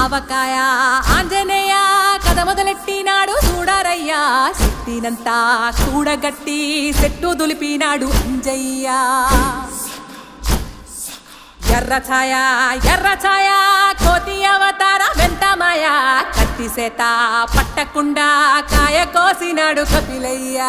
ఆవకాయ ఆంజనేయ కథ మొదలెట్టినాడు చూడారయ్యా శక్తినంతా కూడగట్టి చెట్టు దులిపినాడు అంజయ్య ఎర్ర ఛాయ కోతి అవతార వెంటమాయ కత్తి సేత పట్టకుండా కాయ కోసినాడు కపిలయ్య